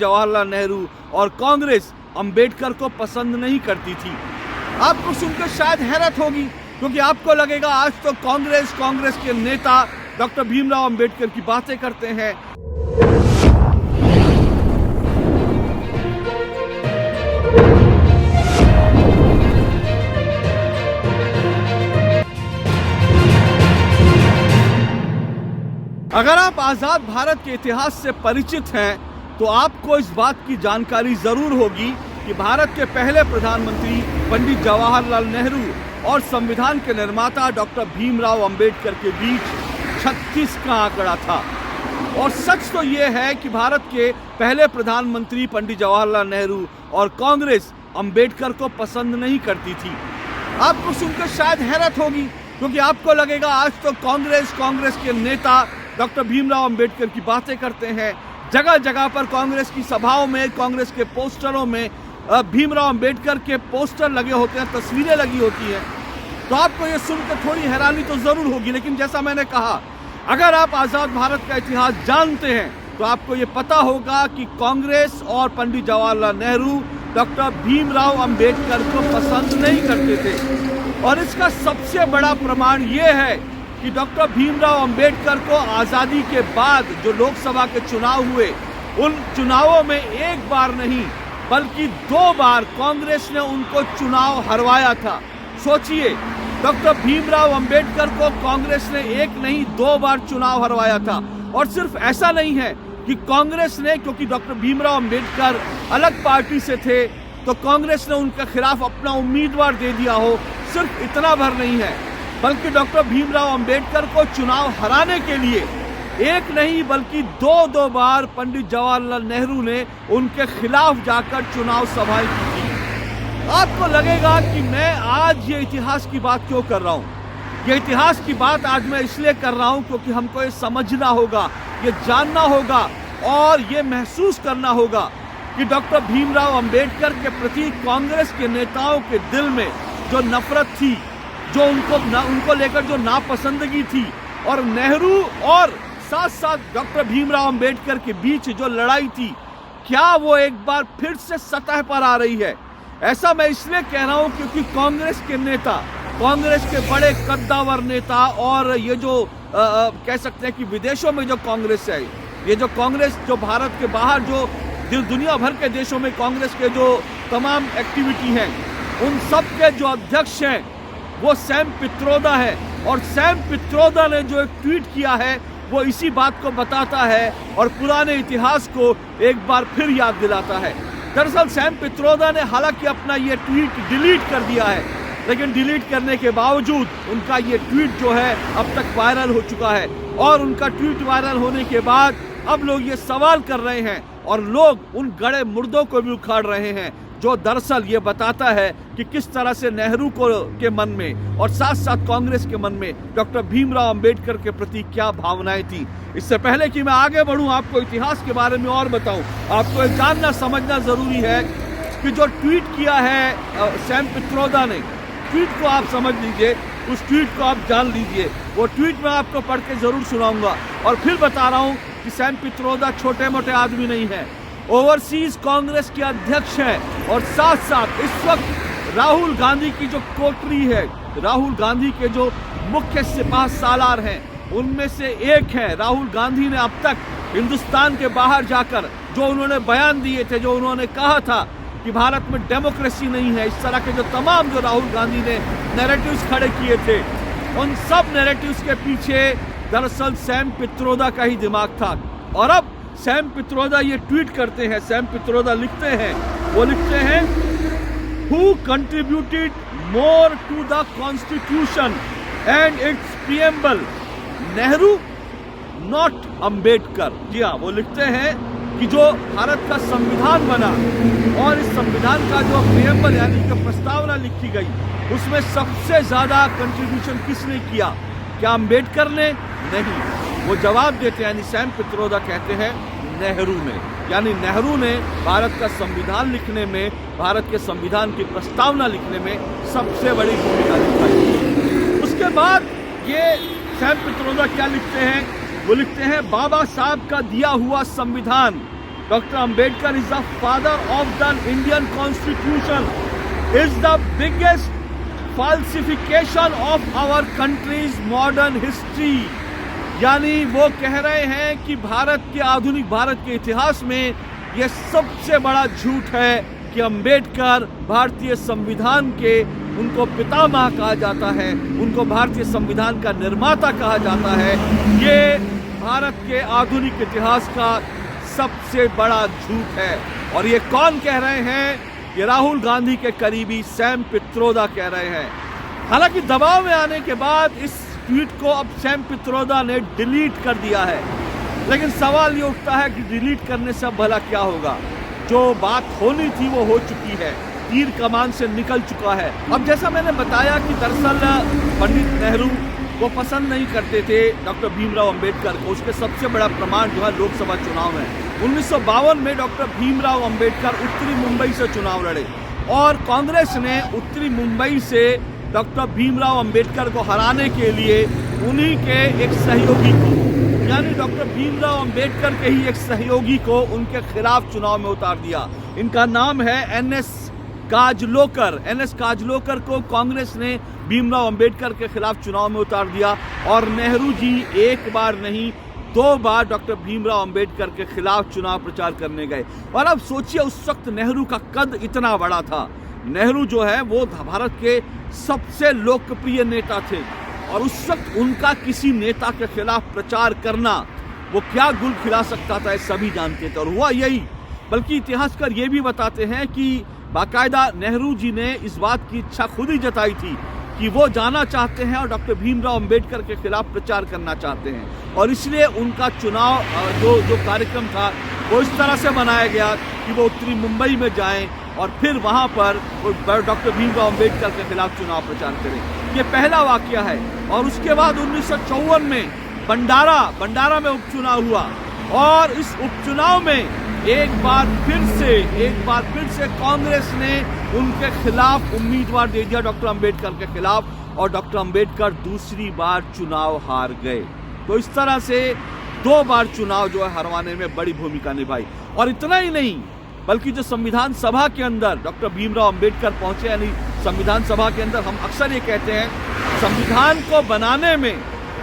जवाहरलाल नेहरू और कांग्रेस अंबेडकर को पसंद नहीं करती थी। आपको सुनकर शायद हैरत होगी, क्योंकि आपको लगेगा आज तो कांग्रेस के नेता डॉक्टर भीमराव अंबेडकर की बातें करते हैं। अगर आप आजाद भारत के इतिहास से परिचित हैं तो आपको इस बात की जानकारी जरूर होगी कि भारत के पहले प्रधानमंत्री पंडित जवाहरलाल नेहरू और संविधान के निर्माता डॉक्टर भीमराव अंबेडकर के बीच 36 का आंकड़ा था। और सच तो यह है कि भारत के पहले प्रधानमंत्री पंडित जवाहरलाल नेहरू और कांग्रेस अंबेडकर को पसंद नहीं करती थी। आपको सुनकर शायद हैरत होगी, क्योंकि आपको लगेगा आज तो कांग्रेस के नेता डॉक्टर भीमराव अंबेडकर की बातें करते हैं। जगह जगह पर कांग्रेस की सभाओं में, कांग्रेस के पोस्टरों में भीमराव अंबेडकर के पोस्टर लगे होते हैं, तस्वीरें लगी होती हैं। तो आपको ये सुनकर थोड़ी हैरानी तो जरूर होगी, लेकिन जैसा मैंने कहा, अगर आप आजाद भारत का इतिहास जानते हैं तो आपको ये पता होगा कि कांग्रेस और पंडित जवाहरलाल नेहरू डॉक्टर भीमराव अंबेडकर को पसंद नहीं करते थे। और इसका सबसे बड़ा प्रमाण ये है कि डॉक्टर भीमराव अंबेडकर को आज़ादी के बाद जो लोकसभा के चुनाव हुए, उन चुनावों में एक बार नहीं बल्कि 2 बार कांग्रेस ने उनको चुनाव हरवाया था। सोचिए, डॉक्टर भीमराव अंबेडकर को कांग्रेस ने 1 नहीं 2 बार चुनाव हरवाया था। और सिर्फ ऐसा नहीं है कि कांग्रेस ने, क्योंकि डॉक्टर भीमराव अंबेडकर अलग पार्टी से थे, तो कांग्रेस ने उनके खिलाफ अपना उम्मीदवार दे दिया हो। सिर्फ इतना भर नहीं है, बल्कि डॉक्टर भीमराव अंबेडकर को चुनाव हराने के लिए 1 नहीं बल्कि 2 बार पंडित जवाहरलाल नेहरू ने उनके खिलाफ जाकर चुनाव सभाएं की थी। आपको लगेगा कि मैं आज ये इतिहास की बात क्यों कर रहा हूँ। ये इतिहास की बात आज मैं इसलिए कर रहा हूँ क्योंकि हमको ये समझना होगा, ये जानना होगा और ये महसूस करना होगा कि डॉक्टर भीमराव अंबेडकर के प्रति कांग्रेस के नेताओं के दिल में जो नफरत थी, जो उनको लेकर जो नापसंदगी थी, और नेहरू और साथ साथ डॉक्टर भीमराव अंबेडकर के बीच जो लड़ाई थी, क्या वो एक बार फिर से सतह पर आ रही है। ऐसा मैं इसलिए कह रहा हूं क्योंकि कांग्रेस के नेता, कांग्रेस के बड़े कद्दावर नेता, और ये जो कह सकते हैं कि विदेशों में जो कांग्रेस है, ये जो कांग्रेस जो भारत के बाहर जो दुनिया भर के देशों में कांग्रेस के जो तमाम एक्टिविटी हैं, उन सब के जो अध्यक्ष हैं वो सैम पित्रोदा है। और सैम पित्रोदा ने जो एक ट्वीट किया है वो इसी बात को बताता है और पुराने इतिहास को एक बार फिर याद दिलाता है। दरअसल सैम पित्रोदा ने हालांकि अपना ये ट्वीट डिलीट कर दिया है, लेकिन डिलीट करने के बावजूद उनका ये ट्वीट जो है अब तक वायरल हो चुका है। और उनका ट्वीट वायरल होने के बाद अब लोग ये सवाल कर रहे हैं और लोग उन गड़े मुर्दों को भी उखाड़ रहे हैं, जो दरअसल ये बताता है कि किस तरह से नेहरू के मन में और साथ साथ कांग्रेस के मन में डॉक्टर भीमराव अंबेडकर के प्रति क्या भावनाएं थी। इससे पहले कि मैं आगे बढ़ूं, आपको इतिहास के बारे में और बताऊं, आपको ये जानना समझना जरूरी है कि जो ट्वीट किया है सैम पित्रोदा ने, ट्वीट को आप समझ लीजिए, उस ट्वीट को आप जान लीजिए। वो ट्वीट मैं आपको पढ़ के जरूर सुनाऊंगा। और फिर बता रहा हूं कि सैम पित्रोदा छोटे मोटे आदमी नहीं है, ओवरसीज कांग्रेस के अध्यक्ष हैं, और साथ साथ इस वक्त राहुल गांधी की जो कोटरी है, राहुल गांधी के जो मुख्य सिपाह सालार हैं, उनमें से एक है। राहुल गांधी ने अब तक हिंदुस्तान के बाहर जाकर जो उन्होंने बयान दिए थे, जो उन्होंने कहा था कि भारत में डेमोक्रेसी नहीं है, इस तरह के जो तमाम जो राहुल गांधी ने नैरेटिव्स खड़े किए थे, उन सब नैरेटिव्स के पीछे दरअसल सैम पित्रोदा का ही दिमाग था। और अब सैम पित्रोदा ये ट्वीट करते हैं, सैम पित्रोदा लिखते हैं, वो लिखते हैं, who contributed more to the constitution and its preamble, Nehru not Ambedkar. जी हाँ, वो लिखते हैं कि जो भारत का संविधान बना और इस संविधान का जो प्रीएम्बल यानी कि प्रस्तावना लिखी गई, उसमें सबसे ज्यादा कंट्रीब्यूशन किसने किया? क्या अंबेडकर ने? नहीं। वो जवाब देते हैं, यानी सैम पित्रोदा कहते हैं नेहरू ने, यानी नेहरू ने भारत का संविधान लिखने में, भारत के संविधान की प्रस्तावना लिखने में सबसे बड़ी भूमिका निभाई। उसके बाद ये सैम पित्रोदा क्या लिखते हैं? वो लिखते हैं, बाबा साहब का दिया हुआ संविधान Dr. Ambedkar is the father of the Indian Constitution, is the biggest falsification of our country's modern history. यानी वो कह रहे हैं कि भारत के आधुनिक भारत के इतिहास में यह सबसे बड़ा झूठ है कि अंबेडकर भारतीय संविधान के उनको पितामह कहा जाता है, उनको भारतीय संविधान का निर्माता कहा जाता है। ये भारत के आधुनिक इतिहास का सबसे बड़ा झूठ है। और ये कौन कह रहे हैं? ये राहुल गांधी के करीबी सैम पित्रोदा कह रहे हैं। हालांकि दबाव में आने के बाद इस ट्वीट को अब सैम पित्रोदा ने डिलीट कर दिया है, लेकिन सवाल ये उठता है कि डिलीट करने से अब भला क्या होगा? जो बात होनी थी वो हो चुकी है, तीर कमान से निकल चुका है। अब जैसा मैंने बताया कि दरअसल पंडित नेहरू वो पसंद नहीं करते थे डॉक्टर भीमराव अंबेडकर को। उसके सबसे बड़ा प्रमाण जो है लोकसभा चुनाव है। 1952 में डॉक्टर भीमराव अंबेडकर उत्तरी मुंबई से चुनाव लड़े और कांग्रेस ने उत्तरी मुंबई से डॉक्टर भीमराव अंबेडकर को हराने के लिए उन्हीं के एक सहयोगी को, यानी डॉक्टर भीमराव अंबेडकर के ही एक सहयोगी को उनके खिलाफ चुनाव में उतार दिया। इनका नाम है एनएस काजलोकर। एनएस काजलोकर को कांग्रेस ने भीमराव अंबेडकर के खिलाफ चुनाव में उतार दिया और नेहरू जी एक बार नहीं 2 बार डॉक्टर भीमराव अंबेडकर के खिलाफ चुनाव प्रचार करने गए। और अब सोचिए उस वक्त नेहरू का कद इतना बड़ा था। नेहरू जो है वो भारत के सबसे लोकप्रिय नेता थे और उस वक्त उनका किसी नेता के खिलाफ प्रचार करना वो क्या गुल खिला सकता था, सभी जानते थे। और हुआ यही, बल्कि इतिहासकार ये भी बताते हैं कि बाकायदा नेहरू जी ने इस बात की इच्छा खुद ही जताई थी कि वो जाना चाहते हैं और डॉक्टर भीमराव अंबेडकर के खिलाफ प्रचार करना चाहते हैं। और इसलिए उनका चुनाव जो कार्यक्रम था वो इस तरह से बनाया गया कि वो उत्तरी मुंबई में जाएं और फिर वहां पर डॉक्टर भीमराव अंबेडकर के खिलाफ चुनाव प्रचार करें। ये पहला वाकया है। और उसके बाद 1954 में बंडारा में उपचुनाव हुआ और इस उपचुनाव में एक बार फिर से कांग्रेस ने उनके खिलाफ उम्मीदवार दे दिया डॉक्टर अंबेडकर के खिलाफ और डॉक्टर अंबेडकर दूसरी बार चुनाव हार गए। तो इस तरह से 2 बार चुनाव जो है हरवाने में बड़ी भूमिका निभाई। और इतना ही नहीं, बल्कि जो संविधान सभा के अंदर डॉक्टर भीमराव अंबेडकर पहुंचे, यानी संविधान सभा के अंदर हम अक्सर ये कहते हैं संविधान को बनाने में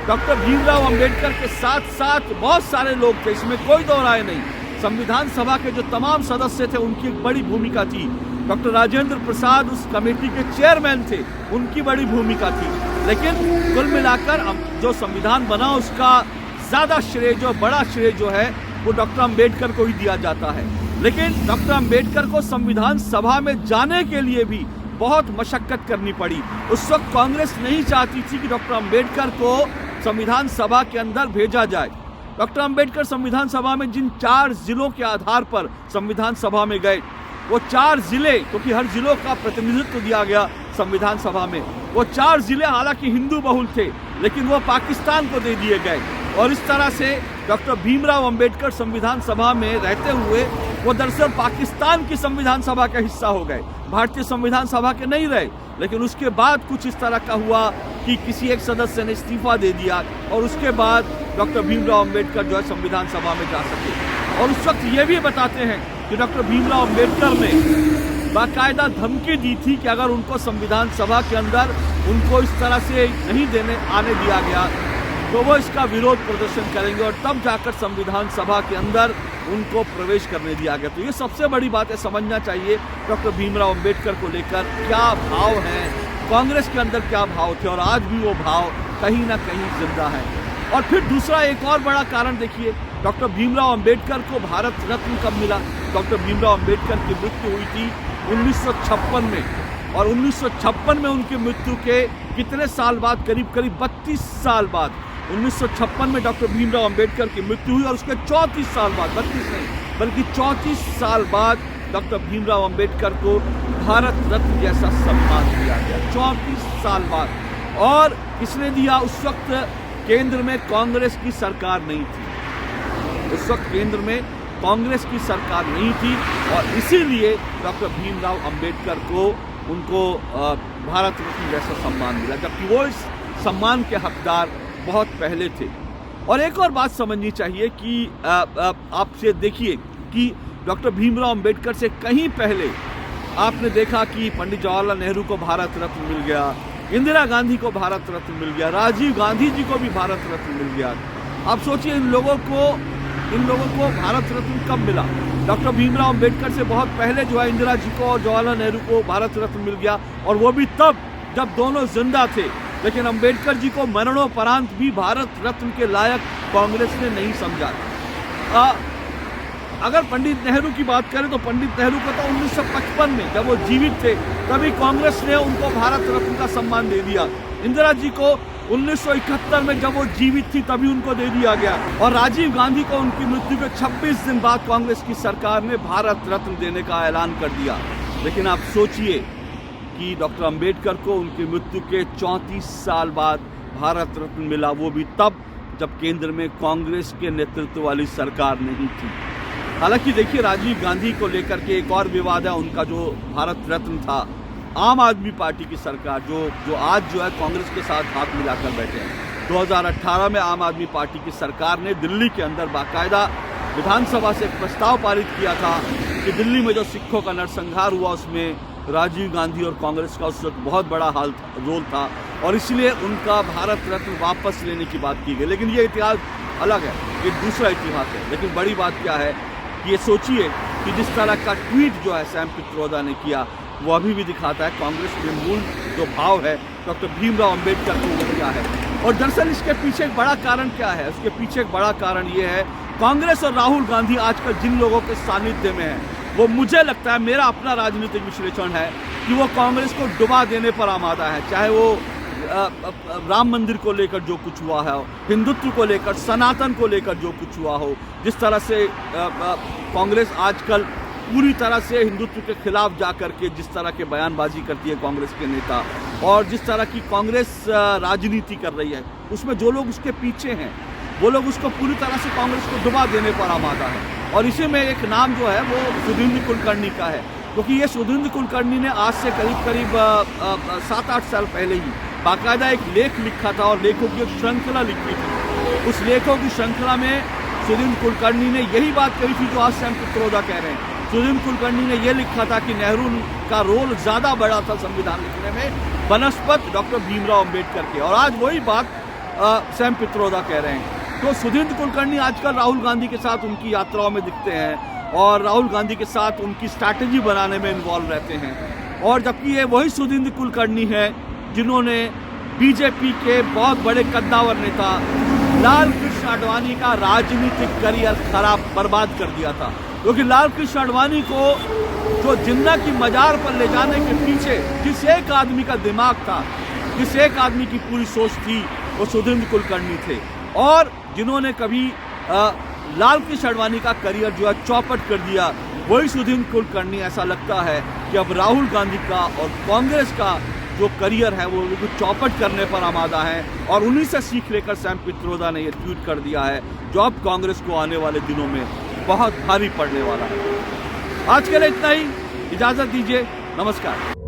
डॉक्टर भीमराव अंबेडकर के साथ साथ बहुत सारे लोग थे, इसमें कोई दो राय नहीं। संविधान सभा के जो तमाम सदस्य थे उनकी एक बड़ी भूमिका थी। डॉक्टर राजेंद्र प्रसाद उस कमेटी के चेयरमैन थे, उनकी बड़ी भूमिका थी। लेकिन कुल मिलाकर जो संविधान बना उसका ज्यादा श्रेय, जो बड़ा श्रेय जो है वो डॉक्टर अंबेडकर को ही दिया जाता है। लेकिन डॉक्टर अंबेडकर को संविधान सभा में जाने के लिए भी बहुत मशक्कत करनी पड़ी। उस वक्त कांग्रेस नहीं चाहती थी कि डॉक्टर अंबेडकर को संविधान सभा के अंदर भेजा जाए। डॉक्टर अंबेडकर संविधान सभा में जिन 4 जिलों के आधार पर संविधान सभा में गए, वो 4 जिले, क्योंकि हर जिलों का प्रतिनिधित्व दिया गया संविधान सभा में, वो 4 जिले हालांकि हिंदू बहुल थे लेकिन वो पाकिस्तान को दे दिए गए। और इस तरह से डॉक्टर भीमराव अंबेडकर संविधान सभा में रहते हुए वो दरअसल पाकिस्तान की संविधान सभा का हिस्सा हो गए, भारतीय संविधान सभा के नहीं रहे। लेकिन उसके बाद कुछ इस तरह का हुआ कि किसी एक सदस्य ने इस्तीफा दे दिया और उसके बाद डॉक्टर भीमराव अंबेडकर जो है संविधान सभा में जा सके। और उस वक्त ये भी बताते हैं कि डॉक्टर भीमराव अंबेडकर ने बाकायदा धमकी दी थी कि अगर उनको संविधान सभा के अंदर उनको इस तरह से नहीं आने दिया गया तो वो इसका विरोध प्रदर्शन करेंगे और तब जाकर संविधान सभा के अंदर उनको प्रवेश करने दिया गया। तो ये सबसे बड़ी बात है, समझना चाहिए डॉक्टर भीमराव अंबेडकर को लेकर क्या भाव है, कांग्रेस के अंदर क्या भाव थे और आज भी वो भाव कहीं ना कहीं जिंदा है। और फिर दूसरा एक और बड़ा कारण देखिए, डॉक्टर भीमराव अंबेडकर को भारत रत्न कब मिला? डॉक्टर भीमराव अंबेडकर की मृत्यु हुई थी 1956 में और 1956 में उनकी मृत्यु के कितने साल बाद, करीब 32 साल बाद 1956 में डॉक्टर भीमराव अंबेडकर की मृत्यु हुई और उसके 34 साल बाद, 32 नहीं बल्कि 34 साल बाद डॉक्टर भीमराव अंबेडकर को भारत रत्न जैसा सम्मान दिया गया। 34 साल बाद। और किसने दिया? उस वक्त केंद्र में कांग्रेस की सरकार नहीं थी, उस वक्त केंद्र में कांग्रेस की सरकार नहीं थी और इसीलिए डॉक्टर भीमराव अंबेडकर को उनको भारत रत्न जैसा सम्मान मिला, जबकि वो इस सम्मान के हकदार बहुत पहले थे। और एक और बात समझनी चाहिए कि आपसे देखिए कि डॉक्टर भीमराव अंबेडकर से कहीं पहले आपने देखा कि पंडित जवाहरलाल नेहरू को भारत रत्न मिल गया, इंदिरा गांधी को भारत रत्न मिल गया, राजीव गांधी जी को भी भारत रत्न मिल गया। आप सोचिए इन लोगों को भारत रत्न कब मिला? डॉक्टर भीमराव अंबेडकर से बहुत पहले जो है इंदिरा जी को और जवाहरलाल नेहरू को भारत रत्न मिल गया, और वो भी तब जब दोनों जिंदा थे। लेकिन अंबेडकर जी को मरणोपरांत भी भारत रत्न के लायक कांग्रेस ने नहीं समझा। अगर पंडित नेहरू की बात करें तो पंडित नेहरू को तो 1955 में जब वो जीवित थे तभी कांग्रेस ने उनको भारत रत्न का सम्मान दे दिया। इंदिरा जी को 1971 में जब वो जीवित थी तभी उनको दे दिया गया, और राजीव गांधी को उनकी मृत्यु के 26 दिन बाद कांग्रेस की सरकार ने भारत रत्न देने का ऐलान कर दिया। लेकिन आप सोचिए कि डॉक्टर अंबेडकर को उनकी मृत्यु के 34 साल बाद भारत रत्न मिला, वो भी तब जब केंद्र में कांग्रेस के नेतृत्व वाली सरकार नहीं थी। हालांकि देखिए, राजीव गांधी को लेकर के एक और विवाद है। उनका जो भारत रत्न था, आम आदमी पार्टी की सरकार जो आज जो है कांग्रेस के साथ हाथ मिलाकर बैठे हैं, 2018 में आम आदमी पार्टी की सरकार ने दिल्ली के अंदर बाकायदा विधानसभा से एक प्रस्ताव पारित किया था कि दिल्ली में जो सिखों का नरसंहार हुआ उसमें राजीव गांधी और कांग्रेस का उस वक्त बहुत बड़ा रोल था, और इसलिए उनका भारत रत्न वापस लेने की बात की गई। लेकिन ये इतिहास अलग है, ये दूसरा इतिहास है। लेकिन बड़ी बात क्या है, ये सोचिए कि जिस तरह का ट्वीट जो है सैम पित्रोदा ने किया, वो अभी भी दिखाता है कांग्रेस के मूल जो भाव है डॉक्टर भीमराव अंबेडकर को वो क्या है। और दरअसल इसके पीछे एक बड़ा कारण क्या है? उसके पीछे एक बड़ा कारण ये है, कांग्रेस और राहुल गांधी आजकल जिन लोगों के सानिध्य में है, वो मुझे लगता है, मेरा अपना राजनीतिक विश्लेषण है कि वो कांग्रेस को डुबा देने पर आमादा है। चाहे वो राम मंदिर को लेकर जो कुछ हुआ है, हिंदुत्व को लेकर, सनातन को लेकर जो कुछ हुआ हो, जिस तरह से कांग्रेस आजकल पूरी तरह से हिंदुत्व के खिलाफ जाकर के जिस तरह के बयानबाजी करती है कांग्रेस के नेता, और जिस तरह की कांग्रेस राजनीति कर रही है, उसमें जो लोग उसके पीछे हैं वो लोग उसको पूरी तरह से कांग्रेस को डुबा देने पर आमादा है। और इसी में एक नाम जो है वो सुधींद्र कुलकर्णी का है, क्योंकि ये सुधींद्र कुलकर्णी ने आज से करीब 7-8 साल पहले ही बाकायदा एक लेख लिखा था और लेखों की एक श्रृंखला लिखी थी। उस लेखों की श्रृंखला में सुधींद्र कुलकर्णी ने यही बात कही थी जो आज सैम पित्रोदा कह रहे हैं। सुधींद्र कुलकर्णी ने यह लिखा था कि नेहरू का रोल ज्यादा बड़ा था संविधान लिखने में बनस्पत डॉक्टर भीमराव अंबेडकर के, और आज वही बात सैम पित्रोदा कह रहे हैं। तो सुधींद्र कुलकर्णी आजकल राहुल गांधी के साथ उनकी यात्राओं में दिखते हैं और राहुल गांधी के साथ उनकी स्ट्रैटेजी बनाने में इन्वॉल्व रहते हैं, और जबकि ये वही सुधींद्र कुलकर्णी है जिन्होंने बीजेपी के बहुत बड़े कद्दावर नेता लाल कृष्ण आडवाणी का राजनीतिक करियर बर्बाद कर दिया था। क्योंकि लाल कृष्ण आडवाणी को जो जिन्ना की मजार पर ले जाने के पीछे जिस एक आदमी का दिमाग था, जिस एक आदमी की पूरी सोच थी, वो सुधींद्र कुलकर्णी थे, और जिन्होंने कभी लाल कृष्ण आडवाणी का करियर जो है चौपट कर दिया, वही सुधींद्र कुलकर्णी। ऐसा लगता है कि अब राहुल गांधी का और कांग्रेस का जो करियर है वो चौपट करने पर आमादा है, और उन्हीं से सीख लेकर सैम पित्रोदा ने ये ट्वीट कर दिया है जो अब कांग्रेस को आने वाले दिनों में बहुत भारी पड़ने वाला है। आज के लिए इतना ही, इजाजत दीजिए, नमस्कार।